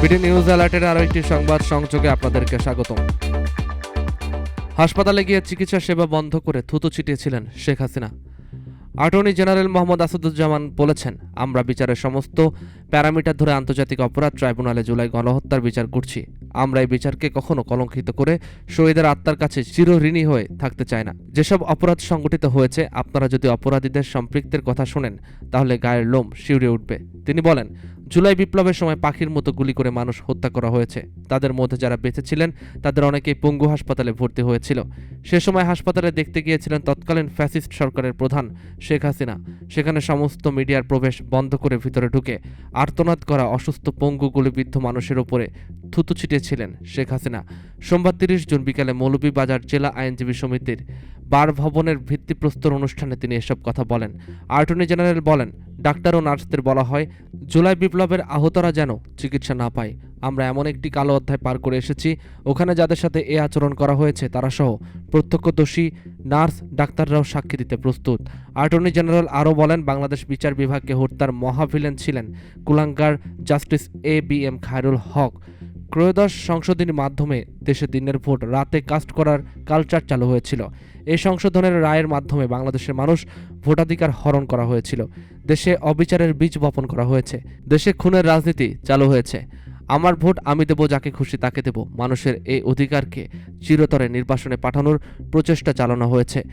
BD news অ্যালার্টের আরও একটি সংবাদ সংযোগে আপনাদেরকে স্বাগতম। হাসপাতালে গিয়ে চিকিৎসা সেবা বন্ধ করে থুতু ছিটিয়েছিলেন শেখ হাসিনা। অ্যাটর্নি জেনারেল মোহাম্মদ আসাদুজ্জামান বলেছেন, আমরা বিচারের সমস্ত প্যারামিটার ধরে আন্তর্জাতিক অপরাধ ট্রাইব্যুনালে জুলাই গণহত্যার বিচার করছি। আমরা এই বিচারকে কখনো কলঙ্কিত করে শহীদের আত্মার কাছে চিরঋণী হয়ে থাকতে চাই না। যেসব অপরাধ সংগঠিত হয়েছে, আপনারা যদি অপরাধীদের সম্পৃক্তের কথা শোনেন তাহলে গায়ের লোম শিউরে উঠবে। তিনি বলেন, জুলাই বিপ্লবের সময় পাখির মতো গুলি করে মানুষ হত্যা করা হয়েছে। তাদের মধ্যে যারা বেঁচে ছিলেন তাদের অনেকেই পঙ্গু হাসপাতালে ভর্তি হয়েছিল। সে সময় হাসপাতালে দেখতে গিয়েছিলেন তৎকালীন ফ্যাসিস্ট সরকারের প্রধান শেখ হাসিনা। সেখানে সমস্ত মিডিয়ার প্রবেশ বন্ধ করে ভিতরে ঢুকে আর্তনাদ করা অসুস্থ পঙ্গু গুলিবিদ্ধ মানুষের ওপরে থুতু ছিটিয়েছিলেন শেখ হাসিনা। সোমবার 30 জুন বিকালে মৌলভীবাজার জেলা আইনজীবী সমিতির বার ভবনের ভিত্তিপ্রস্তর অনুষ্ঠানে তিনি এসব কথা বলেন। অ্যাটর্নি জেনারেল বলেন, ডাক্তার ও নার্সদের বলা হয়, জুলাই বিপ্লবের আহতরা যেন চিকিৎসা না পায়। আমরা এমন একটি কালো অধ্যায় পার করে এসেছি, ওখানে যাদের সাথে এ আচরণ করা হয়েছে তারা সহ প্রত্যক্ষদর্শী নার্স ডাক্তাররাও সাক্ষী দিতে প্রস্তুত। অ্যাটর্নি জেনারেল আরও বলেন, বাংলাদেশ বিচার বিভাগকে হত্যার মহাভিলেন ছিলেন কুলাঙ্গার জাস্টিস ABM খায়রুল হক। ত্রয়োদশ সংশোধনীর মাধ্যমে দেশে দিনের ভোট রাতে কাস্ট করার কালচার চালু হয়েছিল। এই সংশোধনের রায়ের মাধ্যমে বাংলাদেশের মানুষ ভোটাধিকার হরণ করা হয়েছিল। দেশে অবিচারের বীজ বপন করা হয়েছে। দেশে খুনের রাজনীতি চালু হয়েছে। আমার ভোট আমি দেব, যাকে খুশি তাকে দেব, মানুষের এই অধিকারকে চিরতরে নির্বাসনে পাঠানোর প্রচেষ্টা চালানো হয়েছে।